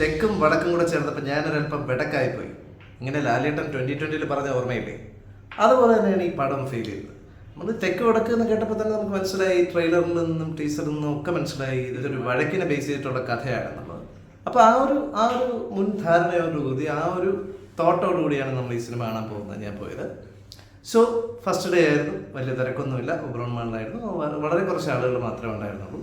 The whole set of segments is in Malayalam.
തെക്കും വടക്കും കൂടെ ചേർന്നപ്പോൾ ഞാനൊരല്പം വെടക്കായിപ്പോയി. ഇങ്ങനെ ലാലേട്ടൻ 2020 പറഞ്ഞ ഓർമ്മയില്ലേ, അതുപോലെ തന്നെയാണ് ഈ പടം ഫീൽ ചെയ്തത്. നമ്മൾ തെക്ക് വടക്ക് എന്ന് കേട്ടപ്പോൾ തന്നെ നമുക്ക് മനസ്സിലായി, ട്രെയിലറിൽ നിന്നും ടീസറിൽ നിന്നും ഒക്കെ മനസ്സിലായി ഇതൊരു വഴക്കിനെ ബേസ് ചെയ്തിട്ടുള്ള കഥയാണെന്നുള്ളത്. അപ്പോൾ ആ ഒരു മുൻധാരണയോടുകൂടി ആ ഒരു തോട്ടോടുകൂടിയാണ് നമ്മൾ ഈ സിനിമ കാണാൻ പോകുന്നത്. ഞാൻ പോയത് സോ ഫസ്റ്റ് ഡേ ആയിരുന്നു, വലിയ തിരക്കൊന്നുമില്ല, ഒബ്രോൺ മാളിലായിരുന്നു, വളരെ കുറച്ച് ആളുകൾ മാത്രമേ ഉണ്ടായിരുന്നുള്ളൂ.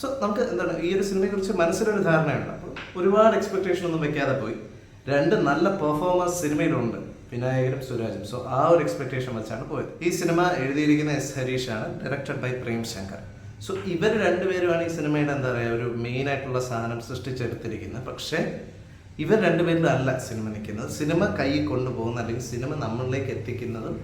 സോ നമുക്ക് എന്താണ് ഈ ഒരു സിനിമയെക്കുറിച്ച് മനസ്സിലൊരു ധാരണയുണ്ട്. അപ്പോൾ ഒരുപാട് എക്സ്പെക്ടേഷൻ ഒന്നും വെക്കാതെ പോയി. രണ്ട് നല്ല പെർഫോമൻസ് സിനിമയിലുണ്ട്, വിനായകനും സുരാജും. സോ ആ ഒരു എക്സ്പെക്ടേഷൻ വെച്ചാണ് പോയത്. ഈ സിനിമ എഴുതിയിരിക്കുന്ന എസ് ഹരീഷാണ്, directed by Prem Shankar. So ഇവർ രണ്ടുപേരുമാണ് ഈ സിനിമയുടെ എന്താ പറയുക ഒരു മെയിൻ ആയിട്ടുള്ള സാധനം സൃഷ്ടിച്ചെടുത്തിരിക്കുന്നത്. പക്ഷേ ഇവർ രണ്ടുപേരും അല്ല സിനിമ നിൽക്കുന്നത്. സിനിമ കൈ കൊണ്ടുപോകുന്ന അല്ലെങ്കിൽ സിനിമ നമ്മളിലേക്ക് എത്തിക്കുന്നതും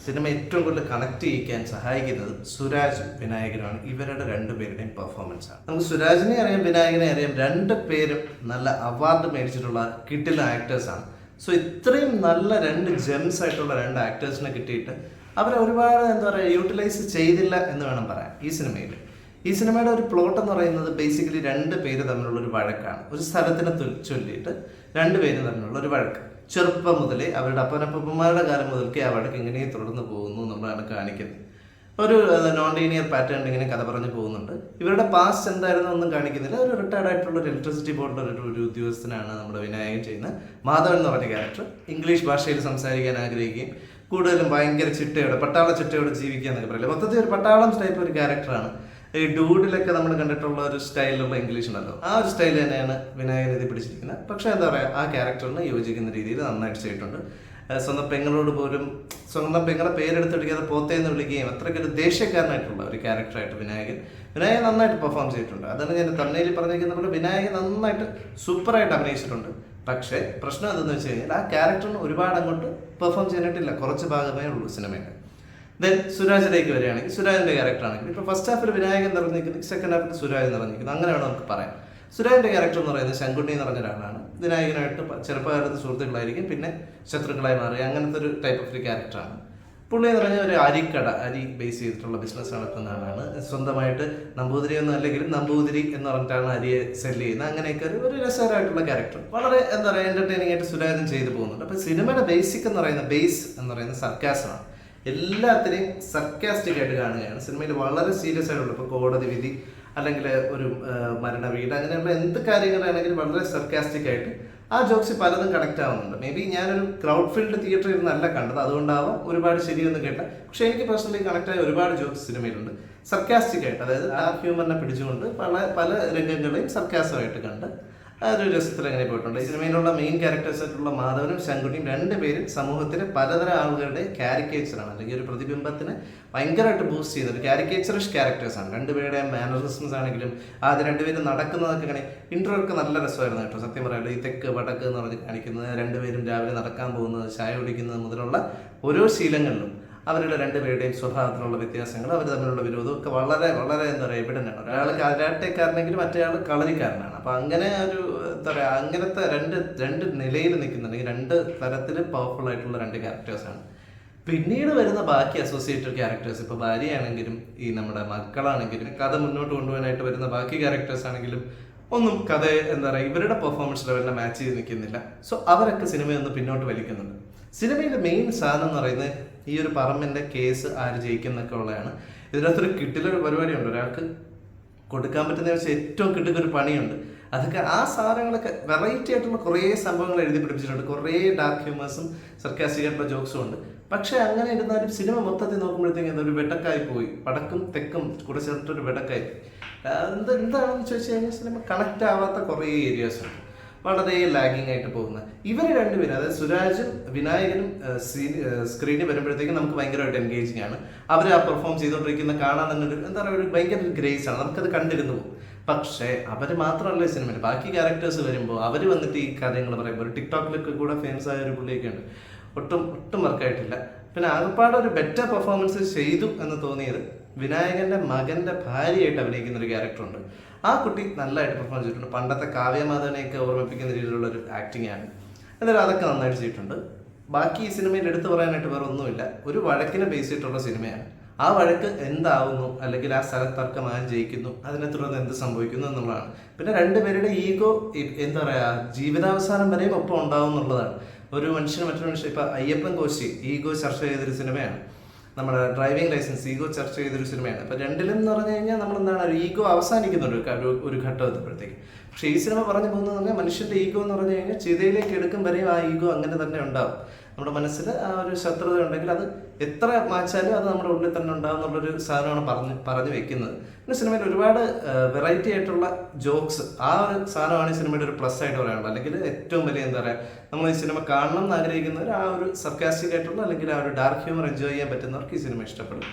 സിനിമ ഏറ്റവും കൂടുതൽ കണക്ട് ചെയ്യിക്കാൻ സഹായിക്കുന്നത് സുരാജും വിനായകനുമാണ്. ഇവരുടെ രണ്ടുപേരുടെയും പെർഫോമൻസ് ആണ്. നമുക്ക് സുരാജിനെ അറിയാം, വിനായകനെ അറിയാം. രണ്ട് പേരും നല്ല അവാർഡ് മേടിച്ചിട്ടുള്ള കിട്ടില്ല ആക്ടേഴ്സാണ്. സോ ഇത്രയും നല്ല രണ്ട് ജെംസ് ആയിട്ടുള്ള രണ്ട് ആക്ടേഴ്സിനെ കിട്ടിയിട്ട് അവരെ ഒരുപാട് എന്താ പറയുക യൂട്ടിലൈസ് ചെയ്തില്ല എന്ന് വേണം പറയാൻ. ഈ സിനിമയുടെ ഒരു പ്ലോട്ട് എന്ന് പറയുന്നത് ബേസിക്കലി രണ്ട് പേര് തമ്മിലുള്ള ഒരു വഴക്കാണ്. ഒരു സ്ഥലത്തിനെ ചൊല്ലിയിട്ട് രണ്ട് പേര് തമ്മിലുള്ള ഒരു വഴക്ക്. ചെറുപ്പം മുതലേ അവരുടെ അപ്പനപ്പന്മാരുടെ കാലം മുതൽക്കേ ആ വഴക്ക് ഇങ്ങനെ തുടർന്ന് പോകുന്നു എന്നുള്ളതാണ് കാണിക്കുന്നത്. ഒരു നോൺ ലീനിയർ പാറ്റേൺ ഇങ്ങനെ കഥ പറഞ്ഞു പോകുന്നുണ്ട്. ഇവരുടെ പാസ്റ്റ് എന്തായിരുന്നു ഒന്നും കാണിക്കുന്നില്ല. ഒരു റിട്ടയർഡ് ആയിട്ടുള്ള ഒരു ഇലക്ട്രിസിറ്റി ബോർഡിലെ ഒരു ഉദ്യോഗസ്ഥനാണ് നമ്മുടെ വിനായകൻ ചെയ്യുന്ന മാധവൻ എന്ന് പറഞ്ഞ ക്യാരക്ടർ. ഇംഗ്ലീഷ് ഭാഷയിൽ സംസാരിക്കാൻ ആഗ്രഹിക്കുകയും കൂടുതലും ഭയങ്കര പട്ടാള ചിട്ടയോടെ ജീവിക്കുക എന്നൊക്കെ പറയില്ല. മൊത്തത്തിൽ ഒരു പട്ടാളം ടൈപ്പ് ഒരു ക്യാരക്ടറാണ്. ഈ ഡൂഡിലൊക്കെ നമ്മൾ കണ്ടിട്ടുള്ള ഒരു സ്റ്റൈലിലുള്ള ഇംഗ്ലീഷ് ഉണ്ടല്ലോ, ആ ഒരു സ്റ്റൈൽ തന്നെയാണ് വിനായകൻ ഇത് പിടിച്ചിരിക്കുന്നത്. പക്ഷേ എന്താ പറയുക ആ ക്യാരക്ടറിന് യോജിക്കുന്ന രീതിയിൽ നന്നായിട്ട് ചെയ്തിട്ടുണ്ട്. സ്വന്തം പെങ്ങളോട് പോലും സ്വന്തം പെങ്ങളെ പേരെടുത്ത് വിളിക്കാതെ പോത്തേന്ന് വിളിക്കുകയും അത്രയ്ക്കൊരു ദേഷ്യക്കാരനായിട്ടുള്ള ഒരു ക്യാരക്ടറായിട്ട് വിനായകൻ നന്നായിട്ട് പെർഫോം ചെയ്തിട്ടുണ്ട്. അതാണ് ഞാൻ തമിഴിൽ പറഞ്ഞിരിക്കുന്ന പോലെ വിനായകൻ നന്നായിട്ട് സൂപ്പറായിട്ട് അഭിനയിച്ചിട്ടുണ്ട്. പക്ഷേ പ്രശ്നം എന്തെന്ന് വെച്ച് കഴിഞ്ഞാൽ ആ ക്യാരക്ടറിന് ഒരുപാട് അങ്ങോട്ട് പെർഫോം ചെയ്യാനായിട്ടില്ല, കുറച്ച് ഭാഗമേ ഉള്ളൂ സിനിമയിൽ. ദെൻ സുരാജിലേക്ക് വരികയാണെങ്കിൽ സുരാജിന്റെ ക്യാരക്ടറാണെങ്കിൽ ഇപ്പോൾ ഫസ്റ്റ് ഹാഫിൽ വിനായകൻ നിറഞ്ഞിരിക്കുന്നത്, സെക്കൻഡ് ഹാഫിൽ സുരാജ് നിറഞ്ഞിരിക്കുന്നത്. അങ്ങനെ വേണം നമുക്ക് പറയാം. സുരാജിന്റെ ക്യാരക്ടർ എന്ന് പറയുന്നത് ശങ്കുണ്ണി എന്ന് പറഞ്ഞ ഒരാളാണ്. വിനായകനായിട്ട് ചെറുപ്പകാലത്ത് സുഹൃത്തുക്കളായിരിക്കും, പിന്നെ ശത്രുക്കളായി മാറി, അങ്ങനത്തെ ഒരു ടൈപ്പ് ഓഫ് ഒരു ക്യാരക്ടറാണ്. പുള്ളി എന്ന് പറഞ്ഞാൽ ഒരു അരി ബേസ് ചെയ്തിട്ടുള്ള ബിസിനസ് നടത്തുന്ന ആളാണ്. സ്വന്തമായിട്ട് നമ്പൂതിരി ഒന്നും അല്ലെങ്കിലും നമ്പൂതിരി എന്ന് പറഞ്ഞിട്ടാണ് അരിയെ സെല്ല് ചെയ്യുന്നത്. അങ്ങനെയൊക്കെ ഒരു രസകരമായിട്ടുള്ള ക്യാരക്ടർ, വളരെ എന്താ പറയുക എന്റർടൈനിങ് ആയിട്ട് സുരാജൻ ചെയ്തു പോകുന്നുണ്ട്. അപ്പോൾ സിനിമയുടെ ബേസ് എന്ന് പറയുന്നത് സർക്കാസമാണ്. എല്ലാത്തിനെയും സർക്കാസ്റ്റിക് ആയിട്ട് കാണുകയാണ്. സിനിമയിൽ വളരെ സീരിയസ് ആയിട്ടുള്ള ഇപ്പോൾ കോടതി വിധി അല്ലെങ്കിൽ ഒരു മരണ വീട് അങ്ങനെയുള്ള എന്ത് കാര്യങ്ങളാണെങ്കിലും വളരെ സർക്കാസ്റ്റിക് ആയിട്ട് ആ ജോക്സ് പലതും കണക്ട് ആവുന്നുണ്ട്. മേ ബി ഞാനൊരു ക്രൗഡ് ഫീൽഡ് തിയേറ്ററിൽ നിന്നല്ല കണ്ടത്, അതുകൊണ്ടാവാം ഒരുപാട് ശരിയൊന്നും കേട്ട. പക്ഷെ എനിക്ക് പേഴ്സണലി കണക്ട് ആയ ഒരുപാട് ജോക്സ് സിനിമയിലുണ്ട് സർക്കാസ്റ്റിക് ആയിട്ട്, അതായത് ഡാർക്ക് ഹ്യൂമറിനെ പിടിച്ചുകൊണ്ട് പല രംഗങ്ങളെയും സർക്കാസമായിട്ട് കണ്ട് ഒരു രസത്തിൽ അങ്ങനെ പോയിട്ടുണ്ട്. ഈ സിനിമയിലുള്ള മെയിൻ ക്യാരക്ടേഴ്സ് ആയിട്ടുള്ള മാധവനും ശങ്കുണിയും രണ്ടുപേരും സമൂഹത്തിലെ പലതരം ആളുകളുടെ കാരിക്കേച്ചറാണ്, അല്ലെങ്കിൽ ഒരു പ്രതിബിംബത്തിന് ഭയങ്കരമായിട്ട് ബൂസ്റ്റ് ചെയ്യുന്ന ഒരു കാരിക്കേച്ചറിഷ് ക്യാരക്ടേഴ്സാണ്. രണ്ടുപേരുടെ മാനറിസംസ് ആണെങ്കിലും ആദ്യം രണ്ടുപേരും നടക്കുന്നതൊക്കെ ഇങ്ങനെ ഇൻട്രോയൊക്കെ നല്ല രസമായിരുന്നു കേട്ടോ. സത്യം പറയാമല്ലോ, ഈ തെക്ക് വടക്ക് എന്ന് പറഞ്ഞ് കാണിക്കുന്നത്, രണ്ടുപേരും രാവിലെ നടക്കാൻ പോകുന്നത്, ചായ കുടിക്കുന്നത് മുതലുള്ള ഓരോ ശീലങ്ങളിലും അവരുടെ രണ്ടുപേരുടെയും സ്വഭാവത്തിലുള്ള വ്യത്യാസങ്ങൾ, അവർ തമ്മിലുള്ള വിരോധം ഒക്കെ വളരെ വളരെ എന്താ പറയുക എവിഡൻ്റാണ്. ഒരാൾ കാരാട്ടക്കാരനെങ്കിൽ മറ്റേയാൾ കളരിക്കാരനാണ്. അപ്പം അങ്ങനെ ഒരു എന്താ പറയുക അങ്ങനത്തെ രണ്ട് നിലയിൽ നിൽക്കുന്നുണ്ടെങ്കിൽ രണ്ട് തരത്തിൽ പവർഫുൾ ആയിട്ടുള്ള രണ്ട് ക്യാരക്ടേഴ്സാണ്. പിന്നീട് വരുന്ന ബാക്കി അസോസിയേറ്റഡ് ക്യാരക്ടേഴ്സ്, ഇപ്പോൾ ഭാര്യയാണെങ്കിലും ഈ നമ്മുടെ മക്കളാണെങ്കിലും കഥ മുന്നോട്ട് കൊണ്ടുപോകാനായിട്ട് വരുന്ന ബാക്കി ക്യാരക്ടേഴ്സ് ആണെങ്കിലും ഒന്നും കഥ എന്താ പറയുക ഇവരുടെ പെർഫോമൻസ് ലെവലിനെ മാച്ച് ചെയ്ത് നിൽക്കുന്നില്ല. സോ അവരൊക്കെ സിനിമയൊന്ന് പിന്നോട്ട് വലിക്കുന്നുണ്ട്. സിനിമയുടെ മെയിൻ സാധനം എന്ന് പറയുന്നത് ഈ ഒരു പറമ്പിൻ്റെ കേസ് ആര് ജയിക്കും എന്നൊക്കെ ഉള്ളതാണ്. ഇതിനകത്തൊരു കിട്ടിലൊരു പരിപാടിയുണ്ട്, ഒരാൾക്ക് കൊടുക്കാൻ പറ്റുന്ന വെച്ചാൽ ഏറ്റവും കിട്ടുന്നൊരു പണിയുണ്ട്. അതൊക്കെ ആ സാധനങ്ങളൊക്കെ വെറൈറ്റി ആയിട്ടുള്ള കുറേ സംഭവങ്ങൾ എഴുതി പിടിപ്പിച്ചിട്ടുണ്ട്. കുറേ ഡാർക്ക് ഹ്യൂമേഴ്സും സർക്കാസ്റ്റിക് ആയിട്ടുള്ള ജോക്സും ഉണ്ട്. പക്ഷെ അങ്ങനെ ഇരുന്നാലും സിനിമ മൊത്തത്തിൽ നോക്കുമ്പോഴത്തേക്കും ഒരു വെടക്കായി പോയി, വടക്കും തെക്കും കൂടെ ചേർത്തിട്ടൊരു വെടക്കായി. എന്താണെന്ന് ചോദിച്ചു കഴിഞ്ഞാൽ സിനിമ കണക്റ്റ് ആവാത്ത കുറേ ഏരിയാസ് ഉണ്ട്, വളരെ ലാഗിങ് ആയിട്ട് പോകുന്നത്. ഇവർ രണ്ടുപേരും, അതായത് സുരാജും വിനായകനും സ്ക്രീനിൽ വരുമ്പോഴത്തേക്കും നമുക്ക് ഭയങ്കരമായിട്ട് എൻഗേജിങ് ആണ്. അവർ ആ പെർഫോം ചെയ്തുകൊണ്ടിരിക്കുന്ന കാണാൻ തന്നെ ഒരു എന്താ പറയുക ഒരു ഭയങ്കര ഒരു ഗ്രേസ് ആണ്, നമുക്കത് കണ്ടിരുന്നു പോകും. പക്ഷേ അവർ മാത്രമല്ല സിനിമയിൽ ബാക്കി ക്യാരക്ടേഴ്സ് വരുമ്പോൾ അവർ വന്നിട്ട് ഈ കാര്യങ്ങൾ പറയുമ്പോൾ ഒരു ടിക്ടോക്കിലൊക്കെ കൂടെ ഫേമസ് ആയ ഒരു പുള്ളിയൊക്കെ ഉണ്ട്, ഒട്ടും വർക്കായിട്ടില്ല. പിന്നെ ആകപ്പാടെ ഒരു ബെറ്റർ പെർഫോമൻസ് ചെയ്തു എന്ന് തോന്നിയത് വിനായകന്റെ മകന്റെ ഭാര്യയായിട്ട് അഭിനയിക്കുന്ന ഒരു ക്യാരക്ടറുണ്ട്. ആ കുട്ടി നല്ലതായിട്ട് പെർഫോം ചെയ്തിട്ടുണ്ട്. പണ്ടത്തെ കാവ്യമാധവനെയൊക്കെ ഓർമ്മിപ്പിക്കുന്ന രീതിയിലുള്ള ഒരു ആക്ടിങ് ആണ്. എന്തായാലും അതൊക്കെ നന്നായിട്ട് ചെയ്തിട്ടുണ്ട്. ബാക്കി ഈ സിനിമയിൽ എടുത്തു പറയാനായിട്ട് വേറെ ഒന്നുമില്ല. ഒരു വഴക്കിനെ ബേസ് ചെയ്തിട്ടുള്ള സിനിമയാണ്. ആ വഴക്ക് എന്താവുന്നു, അല്ലെങ്കിൽ ആ സ്ഥലത്തർക്കം ആര് ജയിക്കുന്നു, അതിനെ തുടർന്ന് എന്ത് സംഭവിക്കുന്നു എന്നുള്ളതാണ്. പിന്നെ രണ്ടുപേരുടെ ഈഗോ എന്താ പറയുക, ജീവിതാവസാനം വരെയും ഒപ്പം ഉണ്ടാവും എന്നുള്ളതാണ്. ഒരു മനുഷ്യന് മറ്റൊരു മനുഷ്യൻ, ഇപ്പം അയ്യപ്പൻ കോശി ഈഗോ ചർച്ച ചെയ്തൊരു സിനിമയാണ്. നമ്മുടെ ഡ്രൈവിംഗ് ലൈസൻസ് ഈഗോ ചർച്ച ചെയ്തൊരു സിനിമയാണ്. അപ്പം രണ്ടിലും എന്ന് പറഞ്ഞു കഴിഞ്ഞാൽ നമ്മളെന്താണ്, ഒരു ഈഗോ അവസാനിക്കുന്നുണ്ട് ഒരു ഘട്ടം എത്തുമ്പോഴത്തേക്ക്. പക്ഷേ ഈ സിനിമ പറഞ്ഞു പോകുന്നത് പറഞ്ഞാൽ മനുഷ്യൻ്റെ ഈഗോ എന്ന് പറഞ്ഞു കഴിഞ്ഞാൽ ചിതയിലേക്ക് എടുക്കും വരെയും ആ ഈഗോ അങ്ങനെ തന്നെ ഉണ്ടാവും. നമ്മുടെ മനസ്സിൽ ആ ഒരു ശത്രുത ഉണ്ടെങ്കിൽ അത് എത്ര മാച്ചാലും അത് നമ്മുടെ ഉള്ളിൽ തന്നെ ഉണ്ടാവും എന്നുള്ളൊരു സാധനമാണ് പറഞ്ഞു വെക്കുന്നത്. പിന്നെ സിനിമയിൽ ഒരുപാട് വെറൈറ്റി ആയിട്ടുള്ള ജോക്സ്, ആ ഒരു സാധനമാണ് ഈ സിനിമയുടെ ഒരു പ്ലസ് ആയിട്ട് പറയാനുള്ളത്. അല്ലെങ്കിൽ ഏറ്റവും വലിയ എന്താ പറയുക, നമ്മൾ ഈ സിനിമ കാണണം എന്ന് ആഗ്രഹിക്കുന്നവർ ആ ഒരു സർക്കാസ്റ്റിക് ആയിട്ടുള്ള അല്ലെങ്കിൽ ആ ഒരു ഡാർക്ക് ഹ്യൂമർ എൻജോയ് ചെയ്യാൻ പറ്റുന്നവർക്ക് ഈ സിനിമ ഇഷ്ടപ്പെടും.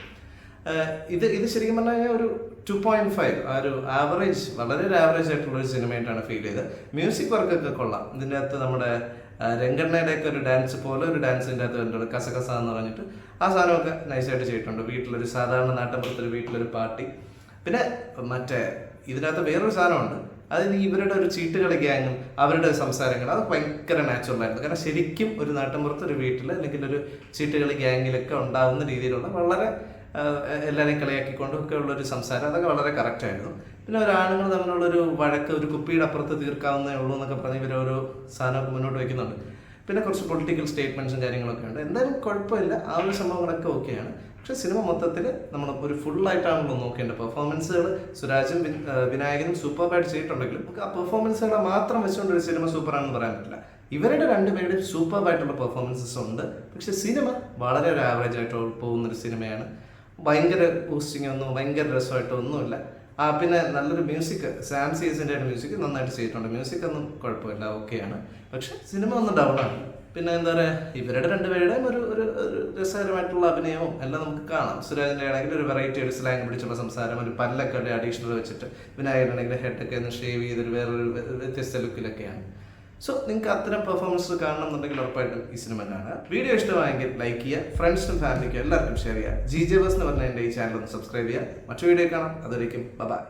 ഇത് ശരിക്കും പറഞ്ഞു കഴിഞ്ഞാൽ ഒരു 2.5 ആ ഒരു ആവറേജ്, വളരെ ഒരു ആവറേജ് ആയിട്ടുള്ള ഒരു സിനിമയായിട്ടാണ് ഫീൽ ചെയ്തത്. മ്യൂസിക് വർക്കൊക്കെ കൊള്ളാം. ഇതിൻ്റെ അകത്ത് നമ്മുടെ രംഗണ്ണയുടെയൊക്കെ ഒരു ഡാൻസ് പോലെ ഒരു ഡാൻസ് ഇതിൻ്റെ അകത്ത് കണ്ടുണ്ട്, കസകസ എന്ന് പറഞ്ഞിട്ട്. ആ സാധനമൊക്കെ നൈസായിട്ട് ചെയ്തിട്ടുണ്ട്. വീട്ടിലൊരു സാധാരണ നാട്ടിൻപുറത്തൊരു വീട്ടിലൊരു പാർട്ടി. പിന്നെ മറ്റേ ഇതിനകത്ത് വേറൊരു സാധനമുണ്ട്, അതിന് ഇവരുടെ ഒരു ചീട്ടുകളി ഗ്യാങ്ങും അവരുടെ സംസാരങ്ങൾ അത് ഭയങ്കര നാച്ചുറൽ ആയിരുന്നു. കാരണം ശരിക്കും ഒരു നാട്ടിൻപുറത്ത് ഒരു വീട്ടിൽ അല്ലെങ്കിൽ ഒരു ചീട്ടുകളി ഗ്യാങ്ങിലൊക്കെ ഉണ്ടാവുന്ന രീതിയിലുള്ള വളരെ എല്ലാവരെയും കളിയാക്കിക്കൊണ്ടൊക്കെ ഉള്ളൊരു സംസാരം, അതൊക്കെ വളരെ കറക്റ്റായിരുന്നു. പിന്നെ ഒരു ആണുങ്ങൾ തമ്മിലുള്ളൊരു വഴക്ക് ഒരു കുപ്പിയുടെ അപ്പുറത്ത് തീർക്കാവുന്നേ ഉള്ളൂ എന്നൊക്കെ പറഞ്ഞ് ഇവരോരോ സാധനമൊക്കെ മുന്നോട്ട് വയ്ക്കുന്നുണ്ട്. പിന്നെ കുറച്ച് പൊളിറ്റിക്കൽ സ്റ്റേറ്റ്മെൻറ്റ്സും കാര്യങ്ങളൊക്കെ ഉണ്ട്. എന്തായാലും കുഴപ്പമില്ല, ആ ഒരു സംഭവങ്ങളൊക്കെ ഓക്കെയാണ്. പക്ഷെ സിനിമ മൊത്തത്തിൽ നമ്മൾ ഒരു ഫുള്ളായിട്ടാണല്ലോ നോക്കേണ്ടത്. പെർഫോമൻസുകൾ സുരാജും വിനായകനും സൂപ്പർബായിട്ട് ചെയ്തിട്ടുണ്ടെങ്കിലും നമുക്ക് ആ പെർഫോമൻസുകളെ മാത്രം വെച്ചുകൊണ്ട് ഒരു സിനിമ സൂപ്പറാണെന്ന് പറയാൻ പറ്റില്ല. ഇവരുടെ രണ്ടുപേരുടെയും സൂപ്പർബായിട്ടുള്ള പെർഫോമൻസസ് ഉണ്ട്. പക്ഷെ സിനിമ വളരെ ഒരു ആവറേജ് ആയിട്ട് പോകുന്നൊരു സിനിമയാണ്. ഭയങ്കര ബൂസ്റ്റിംഗ് ഒന്നും ഭയങ്കര രസമായിട്ടോ ഒന്നുമില്ല. പിന്നെ നല്ലൊരു മ്യൂസിക്, സാം സീസിൻ്റെ മ്യൂസിക് നന്നായിട്ട് ചെയ്തിട്ടുണ്ട്. മ്യൂസിക് ഒന്നും കുഴപ്പമില്ല, ഓക്കെയാണ്. പക്ഷെ സിനിമ ഒന്ന് ഡൗൺ ആണ്. പിന്നെ എന്താ പറയുക, ഇവരുടെ രണ്ടുപേരുടെയും ഒരു രസകരമായിട്ടുള്ള അഭിനയവും എല്ലാം നമുക്ക് കാണാം. സുരാജിൻ്റെ ആണെങ്കിൽ ഒരു വെറൈറ്റി, ഒരു സ്ലാങ് പിടിച്ചുള്ള സംസാരം, ഒരു പല്ലൊക്കെ അഡീഷണൽ വെച്ചിട്ട്, വിനായകനാണെങ്കിൽ ഹെഡൊക്കെ ഒന്ന് ഷേവ് ചെയ്തൊരു വേറൊരു വ്യത്യസ്ത ലുക്കിലൊക്കെയാണ്. സോ നിങ്ങൾക്ക് അത്തരം പെർഫോമൻസ് കാണണം എന്നുണ്ടെങ്കിൽ ഉറപ്പായിട്ടും ഈ സിനിമ കാണുക. വീഡിയോ ഇഷ്ടമായെങ്കിൽ ലൈക്ക് ചെയ്യുക, ഫ്രണ്ട്സിനും ഫാമിലിക്കും എല്ലാവർക്കും ഷെയർ ചെയ്യുക. GJ Verse എന്ന് പറഞ്ഞ എൻ്റെ ഈ ചാനൽ ഒന്ന് സബ്സ്ക്രൈബ് ചെയ്യുക. മറ്റു വീഡിയോ കാണാം. അതുവരേക്കും ബൈ.